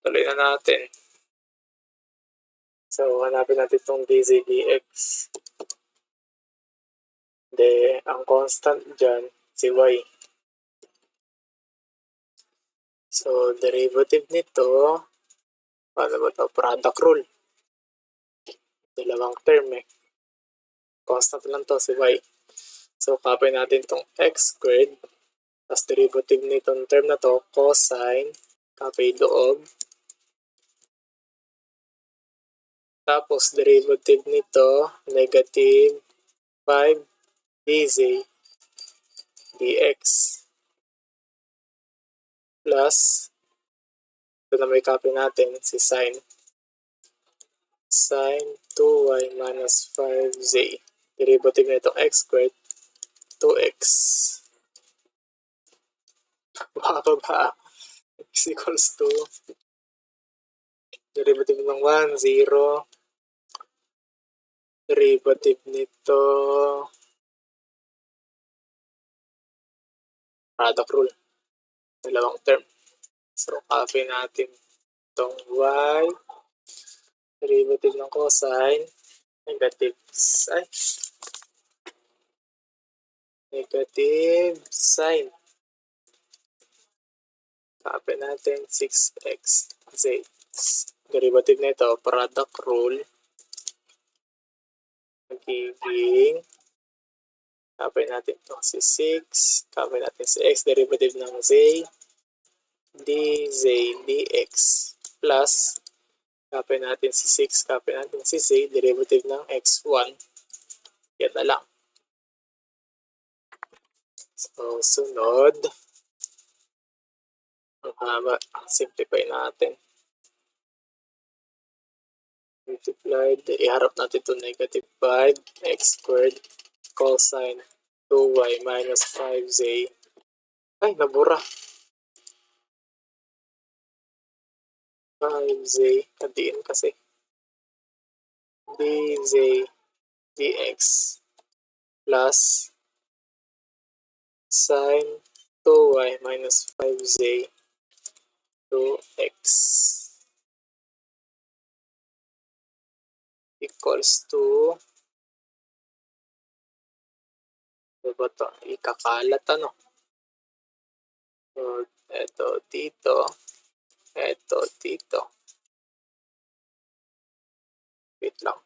Tuloy na natin. So, hanapin natin itong dz dx. Ang constant dyan, si y. So, derivative nito, paano ba ito? Product rule. Dalawang term eh. Constant lang to si y. So, copy natin itong x squared. Tapos derivative nitong term na to, cosine, copy loob. Tapos derivative nito, negative 5 dz dx. Plus, ito na may copy natin, si sine. Sine 2y minus 5z. Derivative nitong x squared, 2x. Bababa. X equals to derivative ng 1, 0. Derivative nito, product rule. Dalawang term. So, copy natin itong y. Derivative ng cosine, negative sine. Copy natin 6x z. Derivative nito, product rule. Magiging, copy natin itong si 6. Copy natin si x. Derivative ng z. dz dx. Plus, copy natin si 6. Copy natin si z. Derivative ng x1. Yan na lang. So, sunod. Ang haba. Simplify natin. Multiplied. Iharap natin ito negative 5 x squared cosine 2y minus 5z. Ay, nabura. 5z. Kadiin kasi. dz dx plus sine 2y minus 5z 2x equals to, diba ito? Ikakalat ano? So, ito dito. Ito dito. Wait lang.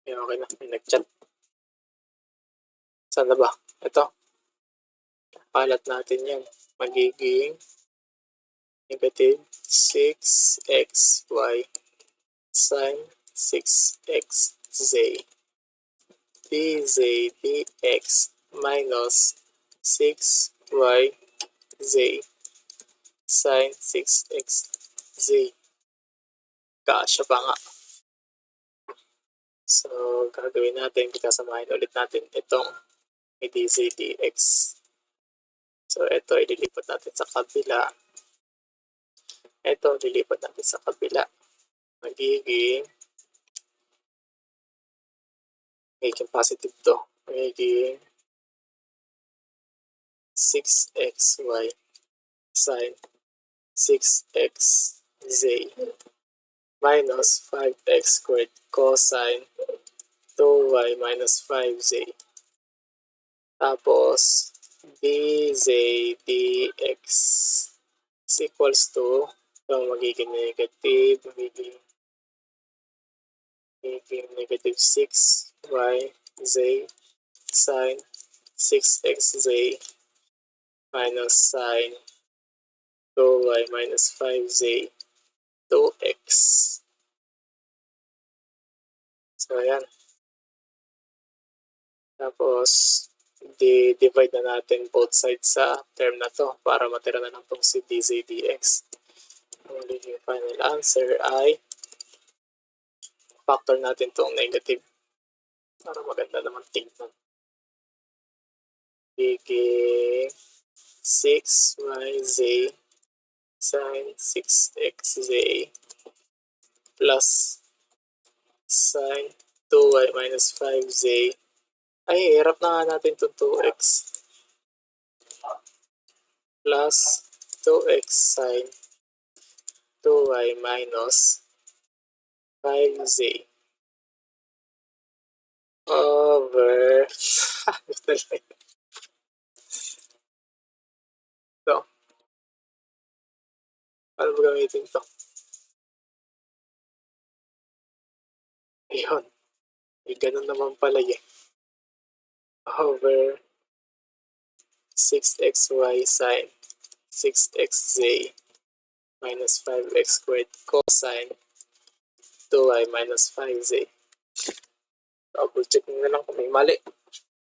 Okay na. May nag-chat. Saan na ba? Ito. Palat natin yan. Magiging negative 6xy sine 6xz dz dx minus 6yz sine 6xz. Kasya pa nga. So, gagawin natin, kasamahin ulit natin itong dz dx. So, ito, ililipat natin sa kabila. Ito, lilipat natin sa kabila. Magiging positive to. Magiging 6xy sine 6xz minus 5x squared cosine 2y minus 5z. Tapos, dz dx is equals to, so magiging negative, magiging negative 6yz sine 6xz minus sine 2y minus 5z 2x. So, ayan. Tapos, divide na natin both sides sa term na to para matira na lang itong si dz dx. Ang magiging final answer ay factor natin itong negative para maganda naman tingnan. Magiging 6yz sin 6xz plus sin 2y minus 5z. Ay, hirap na nga natin itong 2x plus 2x sin 2y minus 5z over ito. Paano ba gamitin ito? Ayun. May ganun naman pala eh. Over 6xy sin 6xz minus 5x squared cosine 2y minus 5z. Double check na lang kung may mali.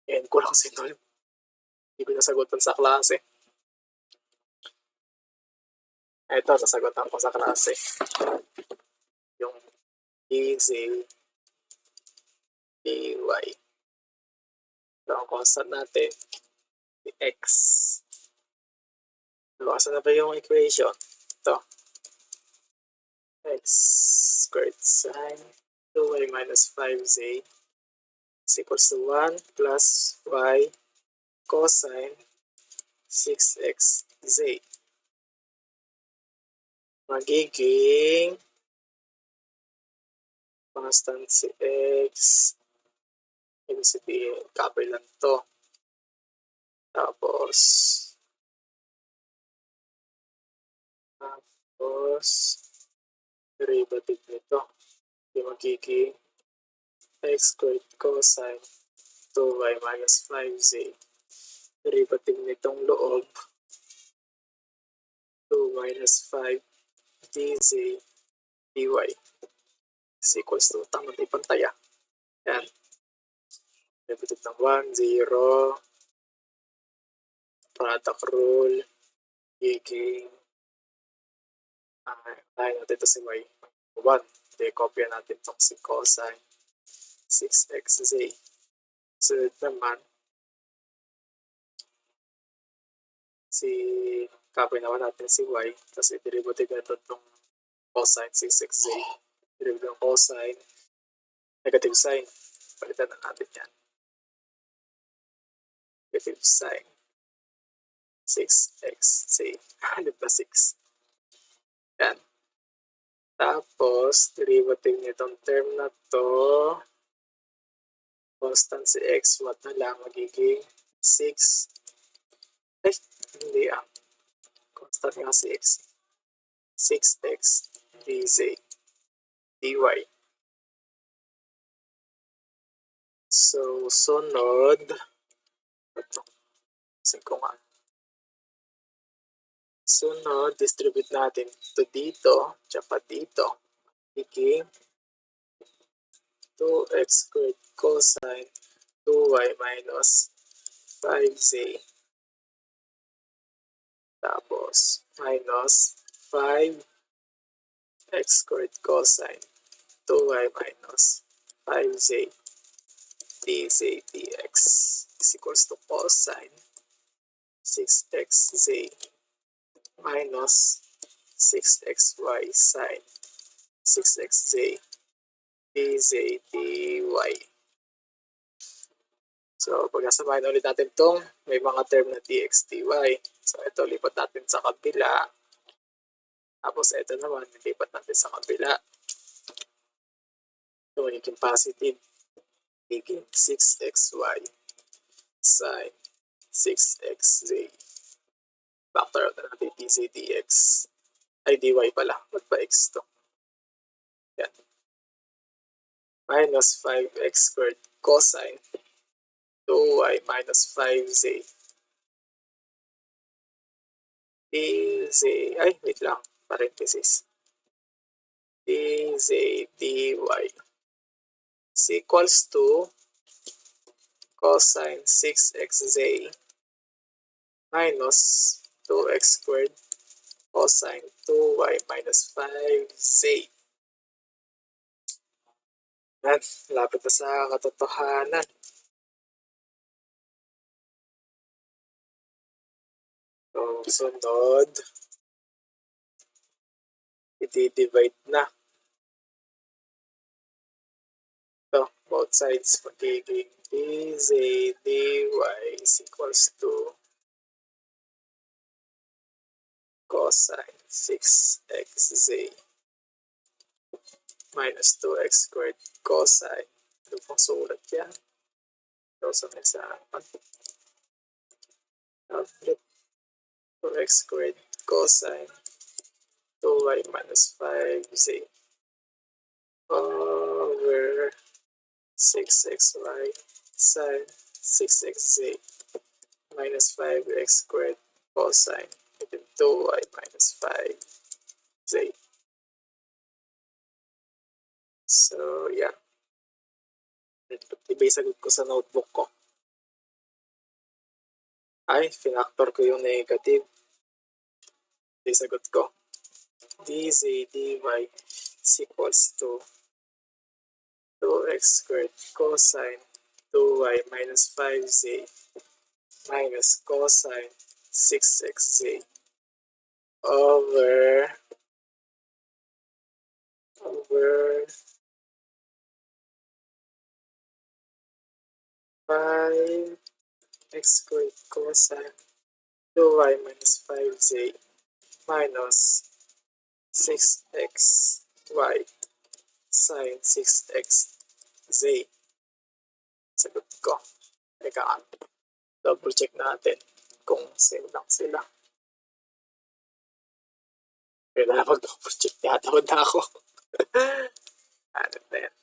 Ayan ko lang sinulip. Hindi ko nasagutan sa klase. Ito, nasagutan ko sa klase. Yung dz dy. Ito ang constant natin. X. Luwasan na ba yung equation? Ito. X squared sin 2y minus 5z is equals to 1 plus y cosine 6xz. Magiging constant si x. Ibig sabihin, copy lang to. Tapos derivative nito. Yung magiging x squared cosine 2y minus 5z. Derivative nitong loob 2 minus 5 dz dy is equals to tamang ipantaya. Yan. Derivative ng 1, 0. Product rule. Giging tayo natin ito si y 1. De-copy natin itong si cosine 6xz. Sunod naman copy naman natin si y. Kasi derivative na ito itong cosine 6xz. Derivative ng cosine negative sign. Palitan na natin yan. Negative sign 6xz. Halip na 6. Yan. Tapos, derivative nitong term na to, constant si x, what na lang, magiging 6. Ay, hindi constant nga si x. 6x dz dy. So, sunod, sunod, distribute natin to dito, tsaka dito. Magiging 2x squared cosine 2y minus 5z. Tapos, minus 5x squared cosine 2y minus 5z dz dx is equals to cosine 6xz minus 6xy sine 6xz dz dy. So, pagkasamahin ulit natin itong may mga term na dx dy. So, ito lipat natin sa kabila. Tapos, ito naman, lipat natin sa kabila. So, magiging positive. Magiging 6xy sine 6xz. Factor out na natin dz dx. Ay, dy pala. Magpa-x to. Yan. Minus 5x squared cosine 2y minus 5z dz, ay, wait lang, parenthesis, dz dy is equals to cosine 6xz minus 2x squared cosine 2y minus 5z. Yan, lapit na sa katotohanan. So, sunod, i-divide na. So, both sides magiging dz dy is equals to cosine 6xz minus 2x squared cosine. Ano pang sulat yan? So, sa may sa ulit 2x squared cosine 2y minus 5z over 6xy sine 6xz minus 5x squared cosine 2y minus 5z. So, yeah. Iba yung sagot ko sa notebook ko. Ay, finactor ko yung negative. Iba yung sagot ko. dz dy is equals to 2x squared cosine 2y minus 5z minus cosine 6xz over 5x squared cosine 2y minus 5z minus 6xy sine 6xz. Sagot ko. Teka, double check natin kung same lang sila. Kaya na mag-double check. Tinatawad na ako. Ano na yan?